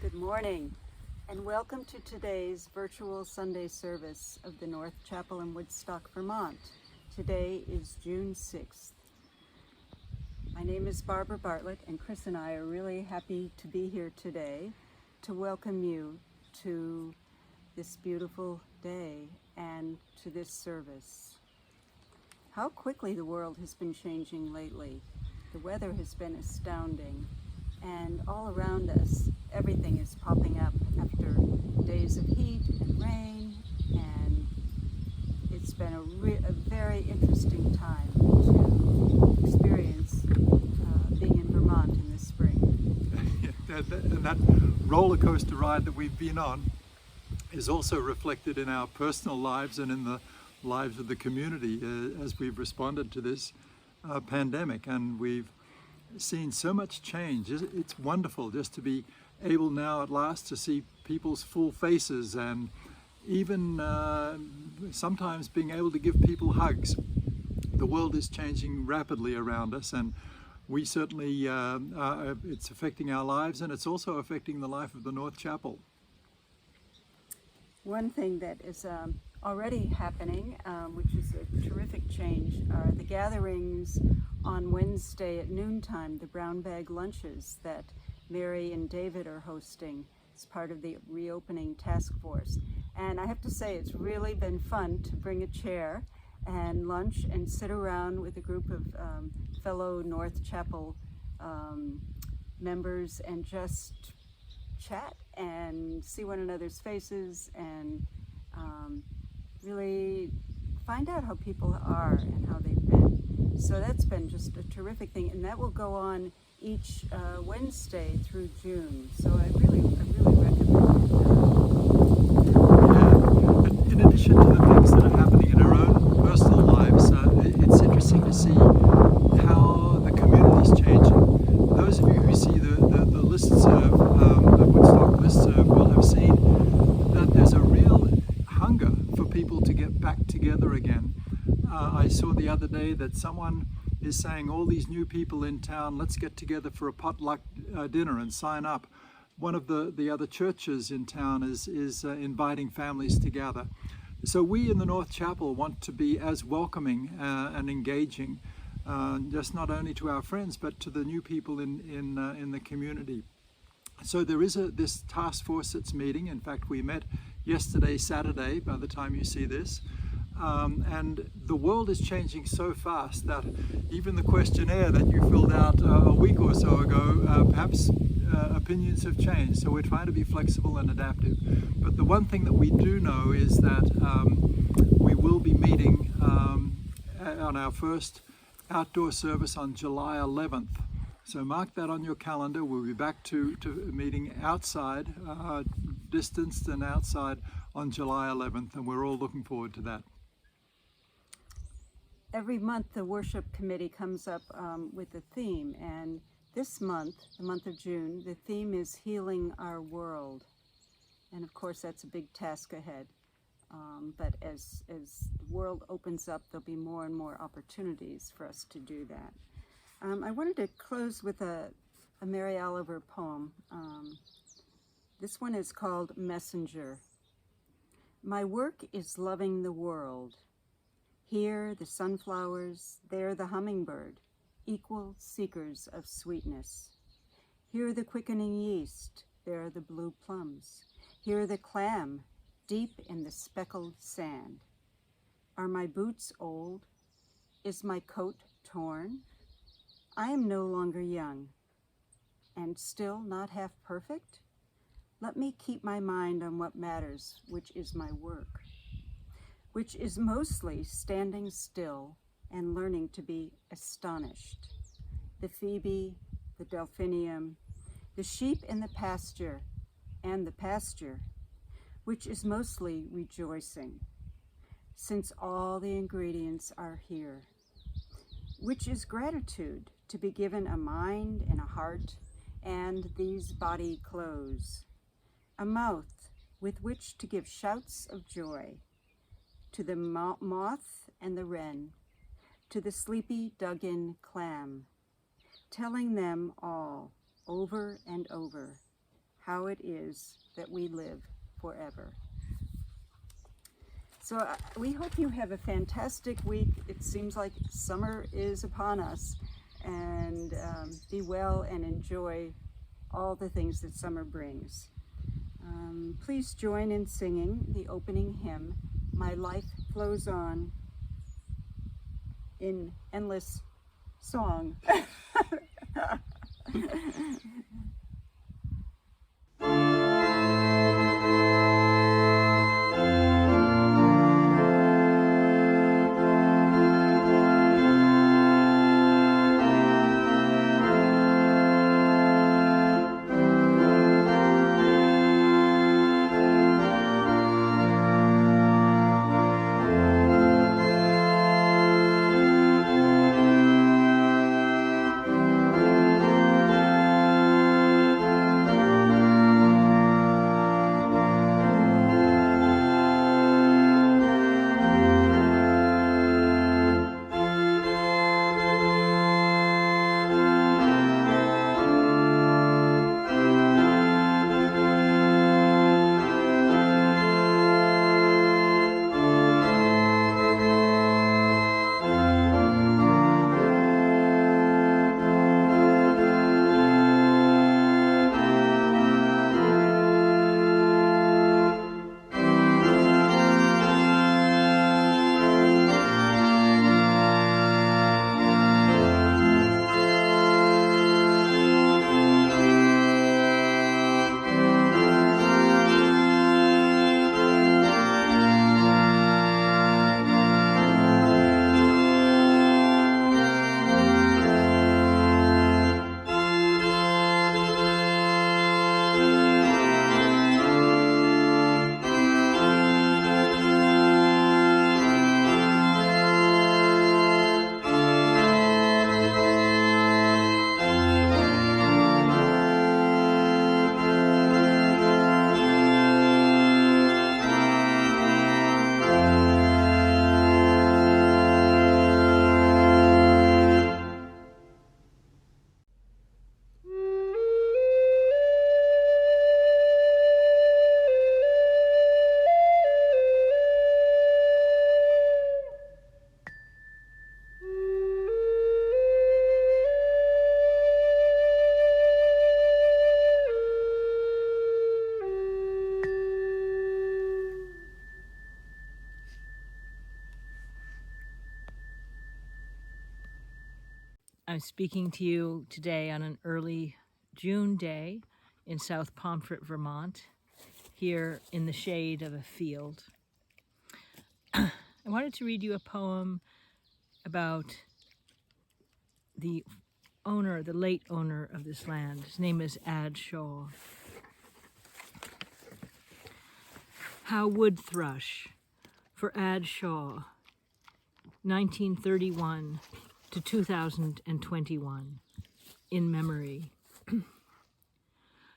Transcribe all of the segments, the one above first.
Good morning, and welcome to today's virtual Sunday service of the North Chapel in Woodstock, Vermont. Today is June 6th. My name is Barbara Bartlett, and Chris and I are really happy to be here today to welcome you to this beautiful day and to this service. How quickly the world has been changing lately. The weather has been astounding, and all around us, everything is popping up after days of heat and rain, and it's been a very interesting time to experience being in Vermont in the spring. That roller coaster ride that we've been on is also reflected in our personal lives and in the lives of the community as we've responded to this pandemic, and we've seen so much change. It's wonderful just to be able now at last to see people's full faces, and even sometimes being able to give people hugs. The world is changing rapidly around us, and we certainly, it's affecting our lives, and it's also affecting the life of the North Chapel. One thing that is already happening, which is a terrific change, are the gatherings on Wednesday at noontime, the brown bag lunches that Mary and David are hosting as part of the reopening task force. And I have to say, it's really been fun to bring a chair and lunch and sit around with a group of fellow North Chapel members and just chat and see one another's faces and really find out how people are and how they've been. So that's been just a terrific thing, and that will go on each Wednesday through June. So I really recommend it. Yeah, and in addition to the things that are happening in our own personal lives, it's interesting to see how the community is changing. Those of you who see the listserv, the Woodstock listserv, will have seen that there's a real hunger for people to get back together again. I saw the other day that someone is saying, all these new people in town, let's get together for a potluck dinner and sign up. One of the other churches in town is inviting families together. So we in the North Chapel want to be as welcoming and engaging, just not only to our friends, but to the new people in the community. So there is this task force that's meeting. In fact, we met yesterday, Saturday, by the time you see this. And the world is changing so fast that even the questionnaire that you filled out a week or so ago, perhaps opinions have changed. So we're trying to be flexible and adaptive. But the one thing that we do know is that we will be meeting on our first outdoor service on July 11th. So mark that on your calendar. We'll be back to meeting outside, distanced and outside, on July 11th, and we're all looking forward to that. Every month the worship committee comes up with a theme, and this month, the month of June, the theme is Healing Our World. And of course that's a big task ahead. But as the world opens up, there'll be more and more opportunities for us to do that. I wanted to close with a Mary Oliver poem. This one is called Messenger. My work is loving the world. Here the sunflowers, there the hummingbird, equal seekers of sweetness. Here the quickening yeast, there the blue plums. Here the clam, deep in the speckled sand. Are my boots old? Is my coat torn? I am no longer young, and still not half perfect? Let me keep my mind on what matters, which is my work, which is mostly standing still and learning to be astonished. The phoebe, the delphinium, the sheep in the pasture, and the pasture, which is mostly rejoicing, since all the ingredients are here, which is gratitude to be given a mind and a heart and these body clothes, a mouth with which to give shouts of joy to the moth and the wren, to the sleepy dug-in clam, telling them all over and over how it is that we live forever. So we hope you have a fantastic week. It seems like summer is upon us, and be well and enjoy all the things that summer brings. Please join in singing the opening hymn, My Life Flows On, in endless song. I'm speaking to you today on an early June day in South Pomfret, Vermont, here in the shade of a field. I wanted to read you a poem about the late owner of this land. His name is Harjo. How Wood Thrush for Harjo, 1931 to 2021, in memory.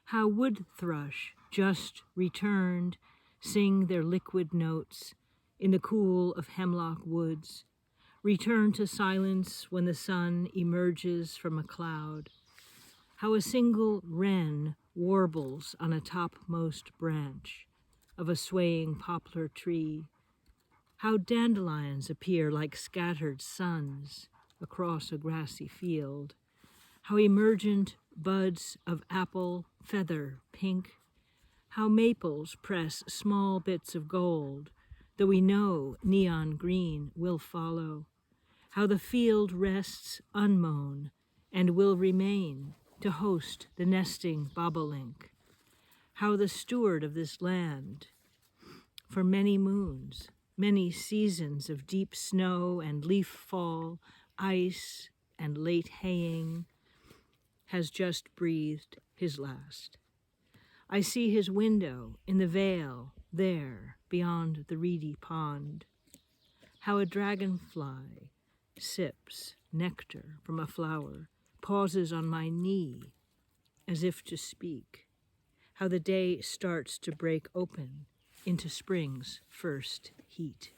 How wood thrush just returned sing their liquid notes in the cool of hemlock woods, return to silence when the sun emerges from a cloud. How a single wren warbles on a topmost branch of a swaying poplar tree. How dandelions appear like scattered suns across a grassy field. How emergent buds of apple feather pink. How maples press small bits of gold, though we know neon green will follow. How the field rests unmown and will remain to host the nesting bobolink. How the steward of this land, for many moons, many seasons of deep snow and leaf fall, ice and late haying, has just breathed his last. I see his window in the vale there beyond the reedy pond. How a dragonfly sips nectar from a flower, pauses on my knee as if to speak. How the day starts to break open into spring's first heat.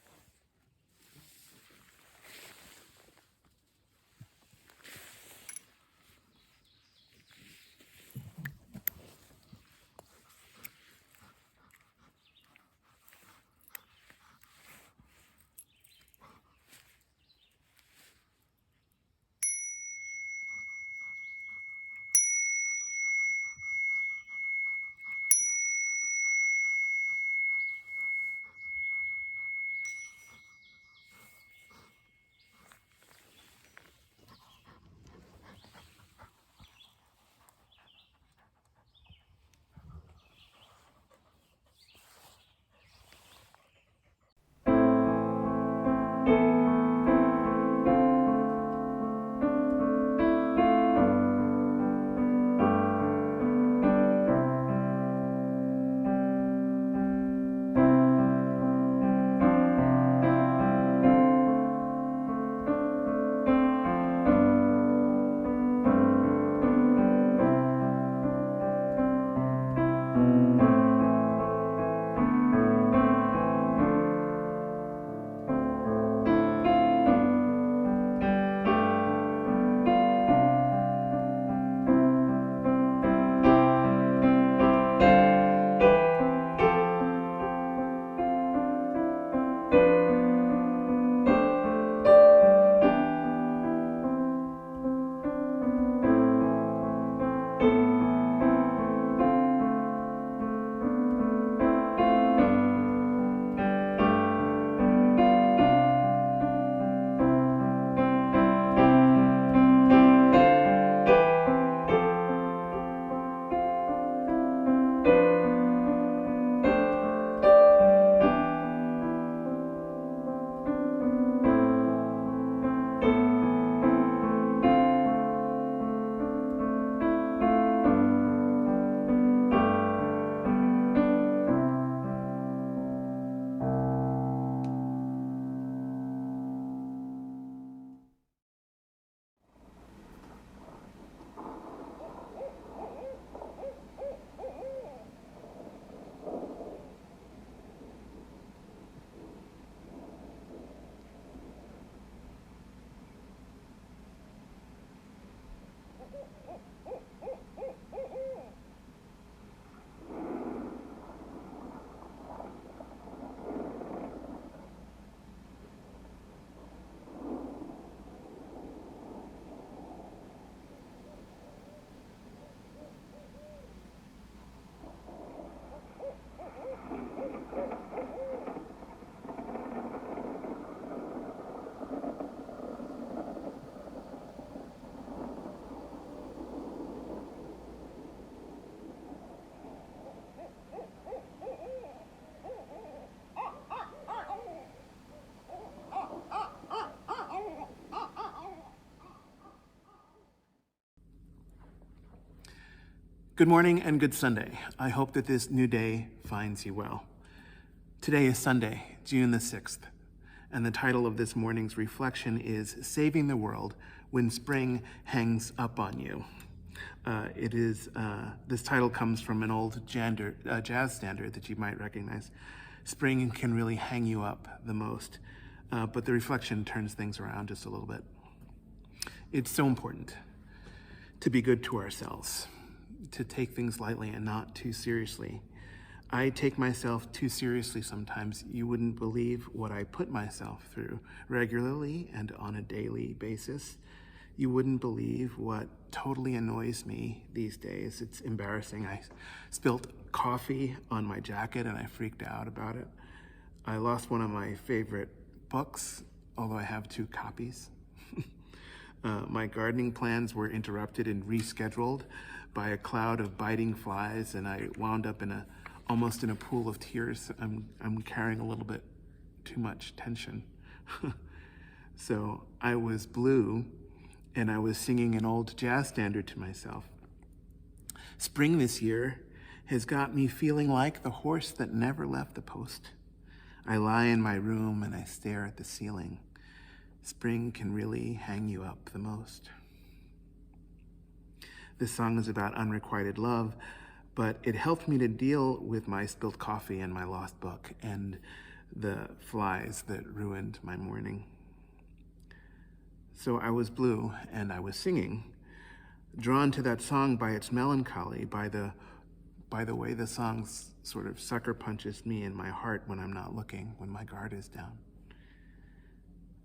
Good morning and good Sunday. I hope that this new day finds you well. Today is Sunday, June the 6th, and the title of this morning's reflection is Saving the World When Spring Hangs Up on You. This title comes from an old jazz standard that you might recognize. Spring can really hang you up the most, but the reflection turns things around just a little bit. It's so important to be good to ourselves, to take things lightly and not too seriously. I take myself too seriously sometimes. You wouldn't believe what I put myself through regularly and on a daily basis. You wouldn't believe what totally annoys me these days. It's embarrassing. I spilt coffee on my jacket and I freaked out about it. I lost one of my favorite books, although I have 2 copies. My gardening plans were interrupted and rescheduled by a cloud of biting flies, and I wound up almost in a pool of tears. I'm carrying a little bit too much tension. So I was blue, and I was singing an old jazz standard to myself. Spring this year has got me feeling like the horse that never left the post. I lie in my room and I stare at the ceiling. Spring can really hang you up the most. This song is about unrequited love, but it helped me to deal with my spilled coffee and my lost book and the flies that ruined my morning. So I was blue and I was singing, drawn to that song by its melancholy, by the way the song sort of sucker punches me in my heart when I'm not looking, when my guard is down.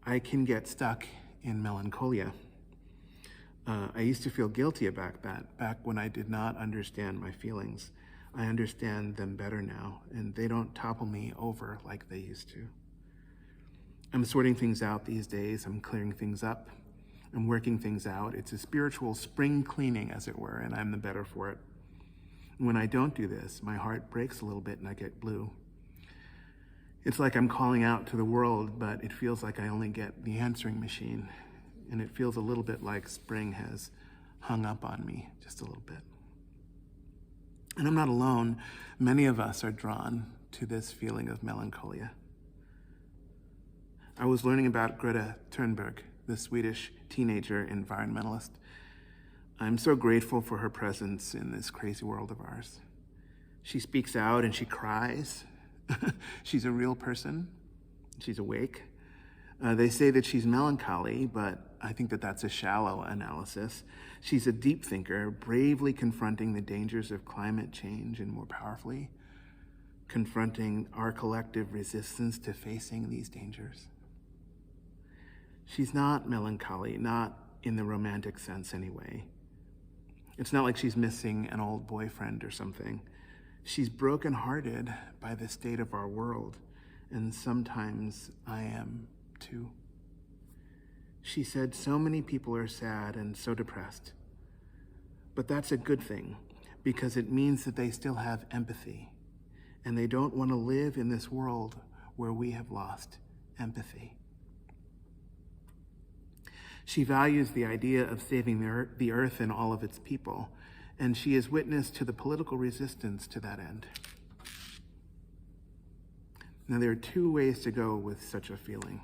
I can get stuck in melancholia. I used to feel guilty about that, back when I did not understand my feelings. I understand them better now, and they don't topple me over like they used to. I'm sorting things out these days. I'm clearing things up. I'm working things out. It's a spiritual spring cleaning, as it were, and I'm the better for it. When I don't do this, my heart breaks a little bit and I get blue. It's like I'm calling out to the world, but it feels like I only get the answering machine. And it feels a little bit like spring has hung up on me, just a little bit. And I'm not alone. Many of us are drawn to this feeling of melancholia. I was learning about Greta Turnberg, the Swedish teenager environmentalist. I'm so grateful for her presence in this crazy world of ours. She speaks out and she cries. She's a real person. She's awake. They say that she's melancholy, but I think that that's a shallow analysis. She's a deep thinker, bravely confronting the dangers of climate change and, more powerfully, confronting our collective resistance to facing these dangers. She's not melancholy, not in the romantic sense anyway. It's not like she's missing an old boyfriend or something. She's brokenhearted by the state of our world, and sometimes I am too. She said so many people are sad and so depressed, but that's a good thing because it means that they still have empathy and they don't want to live in this world where we have lost empathy. She values the idea of saving the earth and all of its people, and she is witness to the political resistance to that end. Now, there are 2 ways to go with such a feeling.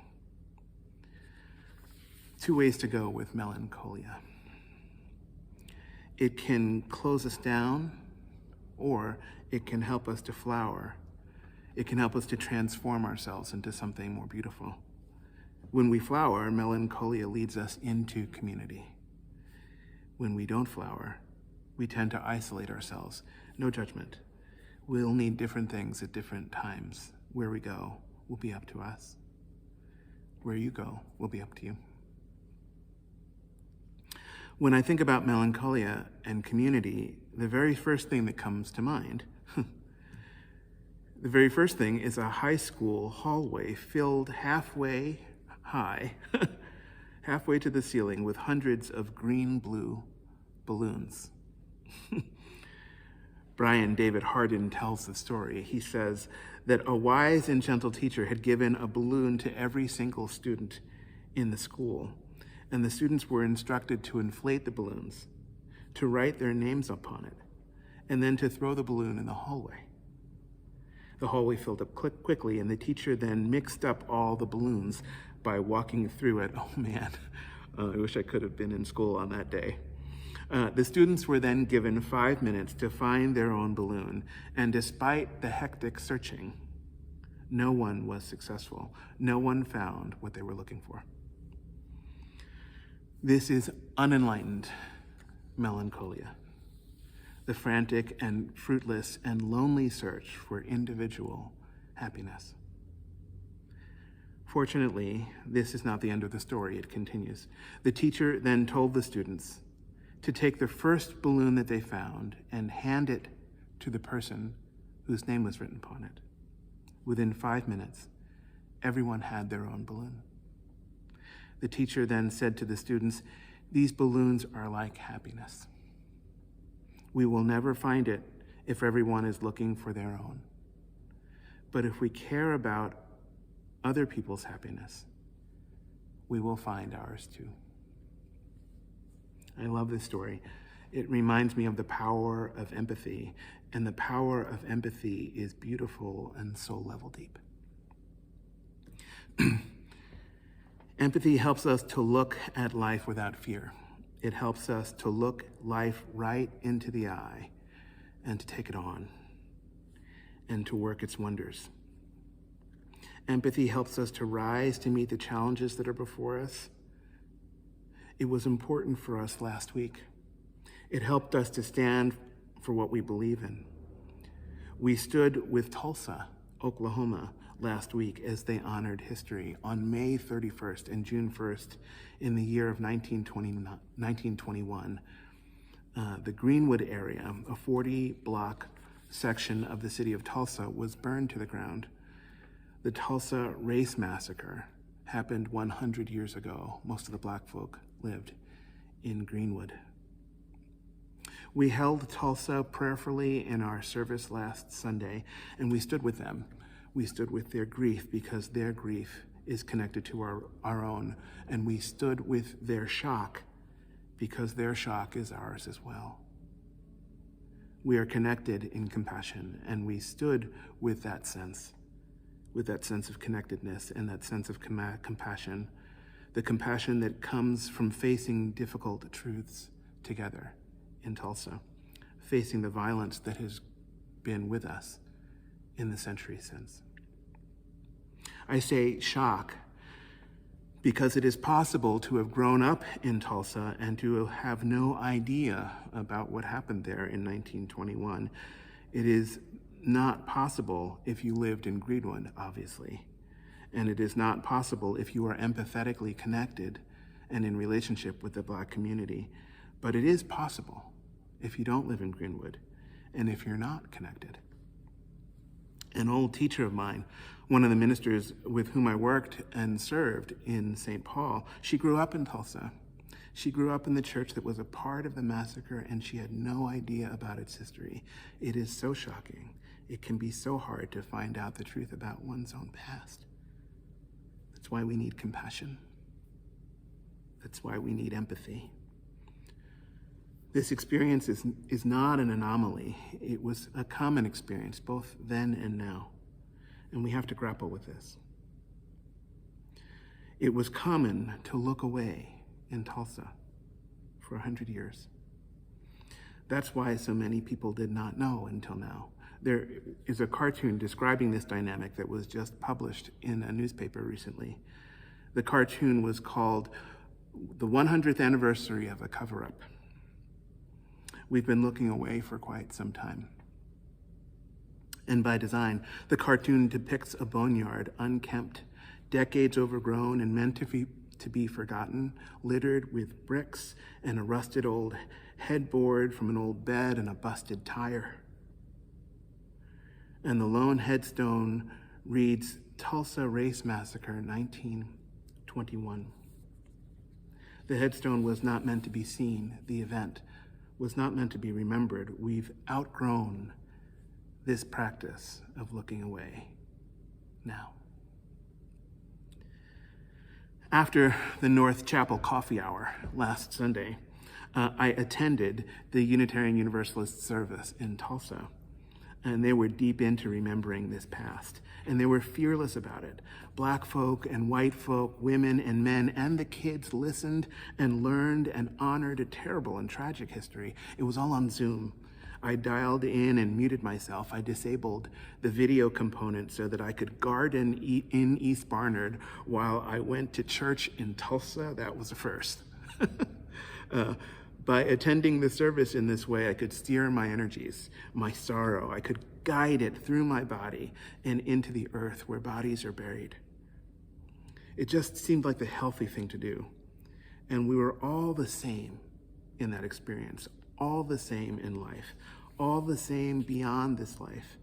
2 ways to go with melancholia. It can close us down, or it can help us to flower. It can help us to transform ourselves into something more beautiful. When we flower, melancholia leads us into community. when we don't flower, we tend to isolate ourselves. No judgment. We'll need different things at different times. Where we go will be up to us. Where you go will be up to you. When I think about melancholia and community, the very first thing that comes to mind, the very first thing is a high school hallway filled halfway high, halfway to the ceiling with hundreds of green-blue balloons. Brian David Hardin tells the story. He says that a wise and gentle teacher had given a balloon to every single student in the school, and the students were instructed to inflate the balloons, to write their names upon it, and then to throw the balloon in the hallway. The hallway filled up quickly, and the teacher then mixed up all the balloons by walking through it. Oh man, I wish I could have been in school on that day. The students were then given 5 minutes to find their own balloon, and despite the hectic searching, no one was successful. No one found what they were looking for. This is unenlightened melancholia, the frantic and fruitless and lonely search for individual happiness. Fortunately, this is not the end of the story. It continues. The teacher then told the students to take the first balloon that they found and hand it to the person whose name was written upon it. Within 5 minutes, everyone had their own balloon. The teacher then said to the students, "These balloons are like happiness. We will never find it if everyone is looking for their own. But if we care about other people's happiness, we will find ours too." I love this story. It reminds me of the power of empathy, and the power of empathy is beautiful and soul level deep. Empathy helps us to look at life without fear. It helps us to look life right into the eye and to take it on and to work its wonders. Empathy helps us to rise to meet the challenges that are before us. It was important for us last week. It helped us to stand for what we believe in. We stood with Tulsa, Oklahoma, last week as they honored history on May 31st and June 1st in the year of 1921. The Greenwood area, a 40-block section of the city of Tulsa, was burned to the ground. The Tulsa Race Massacre happened 100 years ago. Most of the black folk lived in Greenwood. We held Tulsa prayerfully in our service last Sunday, and we stood with them. We stood with their grief because their grief is connected to our own, and we stood with their shock because their shock is ours as well. We are connected in compassion, and we stood with that sense of connectedness and that sense of compassion, the compassion that comes from facing difficult truths together in Tulsa, facing the violence that has been with us in the century since. I say shock because it is possible to have grown up in Tulsa and to have no idea about what happened there in 1921. It is not possible if you lived in Greenwood, obviously. And it is not possible if you are empathetically connected and in relationship with the Black community. But it is possible if you don't live in Greenwood and if you're not connected. An old teacher of mine, one of the ministers with whom I worked and served in St. Paul, she grew up in Tulsa. She grew up in the church that was a part of the massacre, and she had no idea about its history. It is so shocking. It can be so hard to find out the truth about one's own past. That's why we need compassion. That's why we need empathy. This experience is not an anomaly. It was a common experience, both then and now. And we have to grapple with this. It was common to look away in Tulsa for 100 years. That's why so many people did not know until now. There is a cartoon describing this dynamic that was just published in a newspaper recently. The cartoon was called The 100th Anniversary of a Cover-Up. we've been looking away for quite some time. And by design, the cartoon depicts a boneyard, unkempt, decades overgrown and meant to be forgotten, littered with bricks and a rusted old headboard from an old bed and a busted tire. And the lone headstone reads, Tulsa Race Massacre, 1921. The headstone was not meant to be seen. The event was not meant to be remembered. We've outgrown this practice of looking away now. After the North Chapel coffee hour last Sunday, I attended the Unitarian Universalist service in Tulsa, and they were deep into remembering this past, and they were fearless about it. Black folk and white folk, women and men, and the kids listened and learned and honored a terrible and tragic history. It was all on Zoom. I dialed in and muted myself. I disabled the video component so that I could garden in East Barnard while I went to church in Tulsa. That was a first. By attending the service in this way, I could steer my energies, my sorrow. I could guide it through my body and into the earth where bodies are buried. It just seemed like the healthy thing to do. And we were all the same in that experience, all the same in life, all the same beyond this life.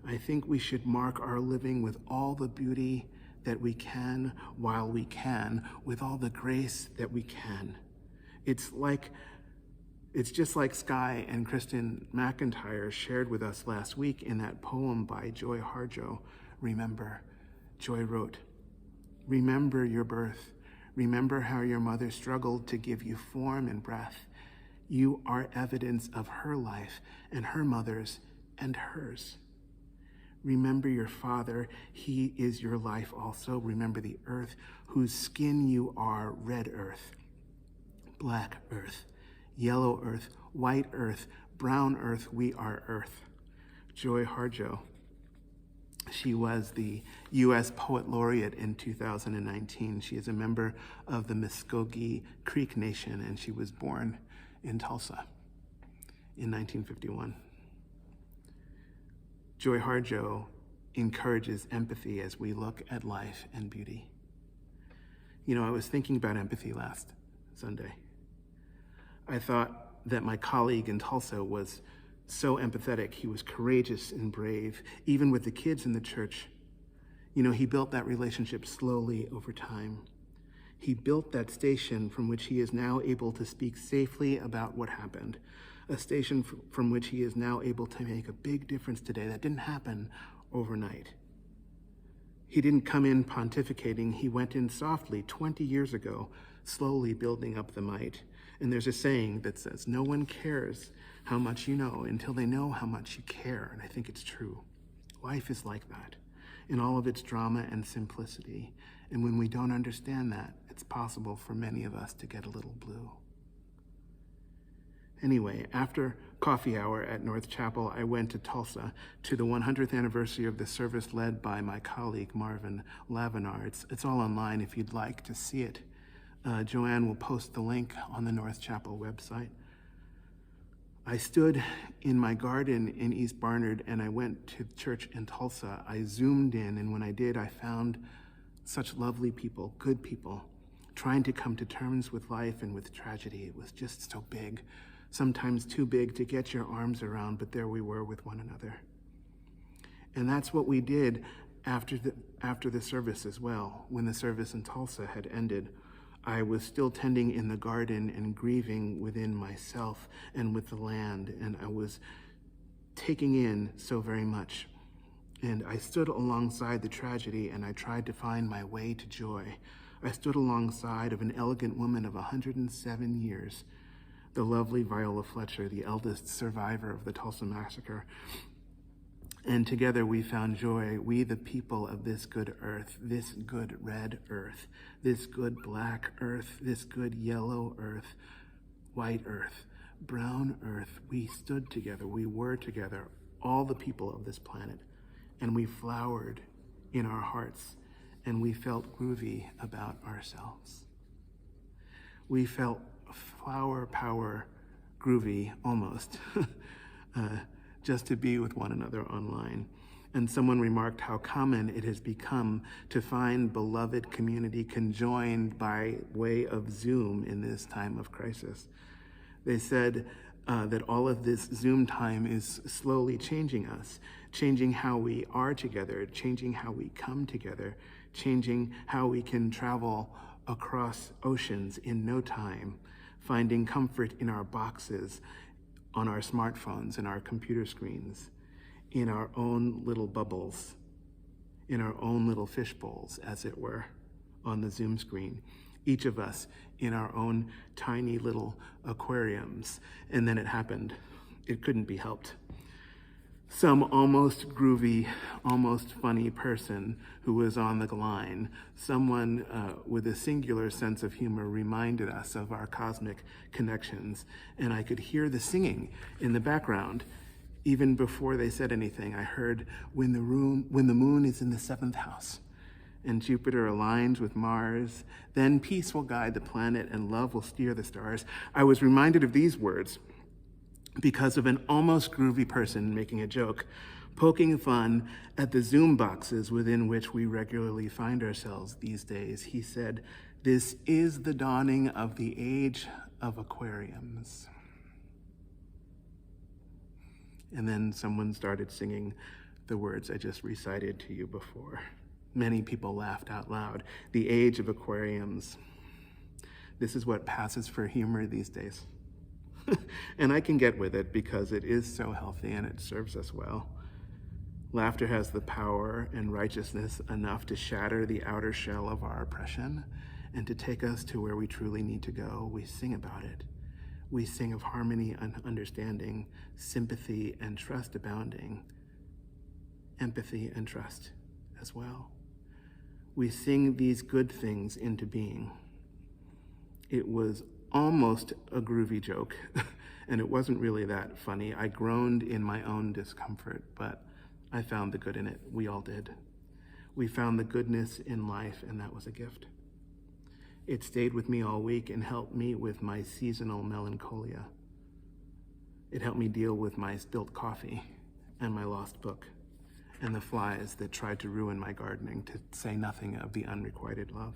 I think we should mark our living with all the beauty that we can while we can, with all the grace that we can. It's just like Skye and Kristen McIntyre shared with us last week in that poem by Joy Harjo, Remember. Joy wrote, remember your birth. Remember how your mother struggled to give you form and breath. You are evidence of her life and her mother's and hers. Remember your father. He is your life also. Remember the earth whose skin you are, red earth, black earth, yellow earth, white earth, brown earth. We are earth. Joy Harjo. She was the U.S. Poet Laureate in 2019. She is a member of the Muskogee Creek Nation, and she was born in Tulsa in 1951. Joy Harjo encourages empathy as we look at life and beauty. You know, I was thinking about empathy last Sunday. I thought that my colleague in Tulsa was so empathetic. He was courageous and brave, even with the kids in the church. You know, he built that relationship slowly over time. He built that station from which he is now able to speak safely about what happened, a station from which he is now able to make a big difference today. That didn't happen overnight. He didn't come in pontificating. He went in softly 20 years ago, slowly building up the might. And there's a saying that says, no one cares how much you know until they know how much you care. And I think it's true. Life is like that, in all of its drama and simplicity. And when we don't understand that, it's possible for many of us to get a little blue. Anyway, after coffee hour at North Chapel, I went to Tulsa to the 100th anniversary of the service led by my colleague, Marvin Lavinar. It's all online if you'd like to see it. Joanne will post the link on the North Chapel website. I stood in my garden in East Barnard and I went to church in Tulsa. I zoomed in, and when I did, I found such lovely people, good people, trying to come to terms with life and with tragedy. It was just so big, sometimes too big to get your arms around, but there we were with one another. And that's what we did after the service as well. When the service in Tulsa had ended, I was still tending in the garden and grieving within myself and with the land, and I was taking in so very much. And I stood alongside the tragedy and I tried to find my way to joy. I stood alongside of an elegant woman of 107 years, the lovely Viola Fletcher, the eldest survivor of the Tulsa Massacre. And together we found joy, we the people of this good earth, this good red earth, this good black earth, this good yellow earth, white earth, brown earth. We stood together, we were together, all the people of this planet, and we flowered in our hearts, and we felt groovy about ourselves. We felt flower power groovy, almost, just to be with one another online. And someone remarked how common it has become to find beloved community conjoined by way of Zoom in this time of crisis. They said that all of this Zoom time is slowly changing us, changing how we are together, changing how we come together, changing how we can travel across oceans in no time, finding comfort in our boxes, on our smartphones and our computer screens, in our own little bubbles, in our own little fish bowls, as it were, on the Zoom screen. Each of us in our own tiny little aquariums. And then it happened. It couldn't be helped. Some almost groovy, almost funny person who was on the line, someone with a singular sense of humor, reminded us of our cosmic connections. And I could hear the singing in the background. Even before they said anything, I heard, when the moon is in the 7th house and Jupiter aligns with Mars, then peace will guide the planet and love will steer the stars. I was reminded of these words because of an almost groovy person making a joke, poking fun at the Zoom boxes within which we regularly find ourselves these days. He said, "This is the dawning of the age of aquariums." And then someone started singing the words I just recited to you before. Many people laughed out loud. The age of aquariums. This is what passes for humor these days. And I can get with it because it is so healthy and it serves us well. Laughter has the power and righteousness enough to shatter the outer shell of our oppression and to take us to where we truly need to go. We sing about it. We sing of harmony and understanding, sympathy and trust abounding, empathy and trust as well. We sing these good things into being. It was almost a groovy joke, and it wasn't really that funny. I groaned in my own discomfort, but I found the good in it. We all did. We found the goodness in life, and that was a gift. It stayed with me all week and helped me with my seasonal melancholia. It helped me deal with my spilt coffee and my lost book and the flies that tried to ruin my gardening, to say nothing of the unrequited love.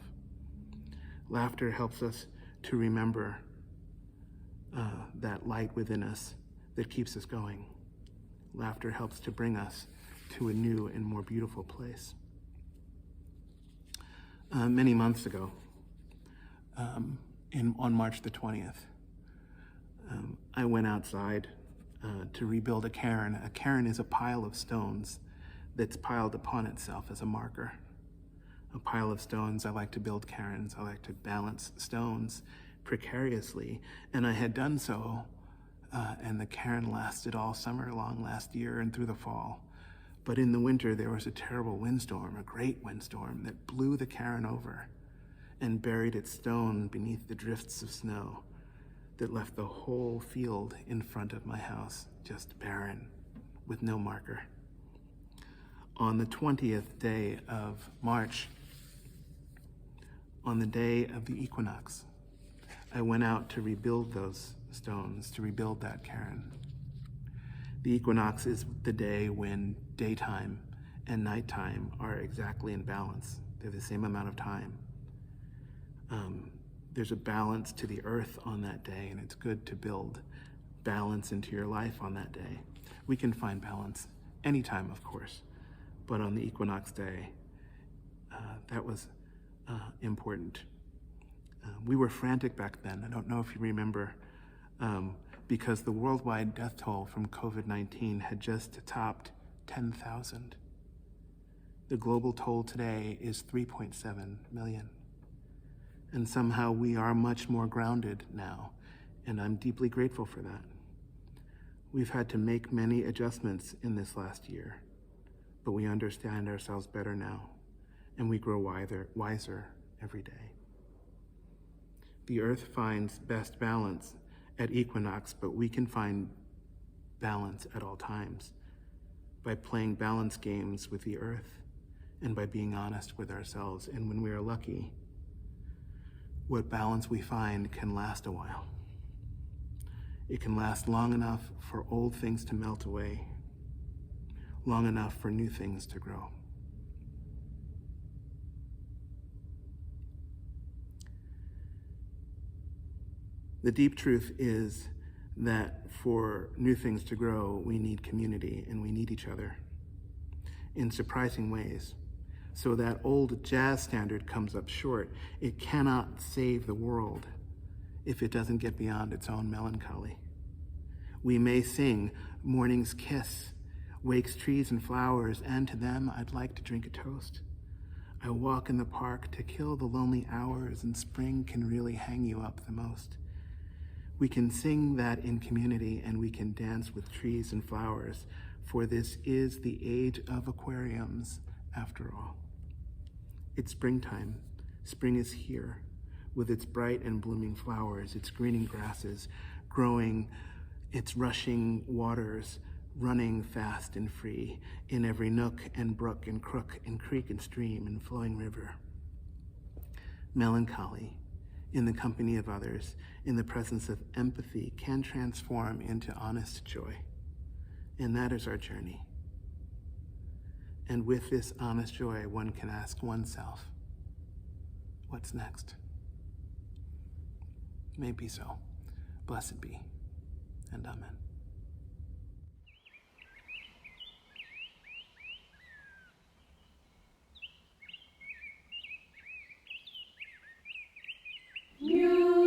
Laughter helps us to remember that light within us that keeps us going. Laughter helps to bring us to a new and more beautiful place. Many months ago, on March the 20th, I went outside to rebuild a cairn. A cairn is a pile of stones that's piled upon itself as a marker. A pile of stones. I like to build cairns. I like to balance stones precariously, and I had done so, and the cairn lasted all summer long last year and through the fall. But in the winter, there was a terrible windstorm, a great windstorm that blew the cairn over and buried its stone beneath the drifts of snow that left the whole field in front of my house just barren, with no marker. On the 20th day of March, on the day of the equinox, I went out to rebuild those stones, to rebuild that cairn. The equinox is the day when daytime and nighttime are exactly in balance. They're the same amount of time. There's a balance to the earth on that day, and it's good to build balance into your life on that day. We can find balance anytime, of course, but on the equinox day, that was important. We were frantic back then. I don't know if you remember, because the worldwide death toll from COVID-19 had just topped 10,000. The global toll today is 3.7 million. And somehow we are much more grounded now, and I'm deeply grateful for that. We've had to make many adjustments in this last year, but we understand ourselves better now, and we grow wiser every day. The earth finds best balance at equinox, but we can find balance at all times by playing balance games with the earth and by being honest with ourselves. And when we are lucky, what balance we find can last a while. It can last long enough for old things to melt away, long enough for new things to grow. The deep truth is that for new things to grow, we need community and we need each other in surprising ways. So that old jazz standard comes up short. It cannot save the world if it doesn't get beyond its own melancholy. We may sing morning's kiss, wakes trees and flowers, and to them I'd like to drink a toast. I walk in the park to kill the lonely hours, and spring can really hang you up the most. We can sing that in community, and we can dance with trees and flowers, for this is the age of aquariums, after all. It's springtime. Spring is here, with its bright and blooming flowers, its greening grasses, growing, its rushing waters, running fast and free, in every nook and brook and crook and creek and stream and flowing river. Melancholy, in the company of others, in the presence of empathy, can transform into honest joy. And that is our journey. And with this honest joy, one can ask oneself, what's next? May be so. Blessed be, and amen. You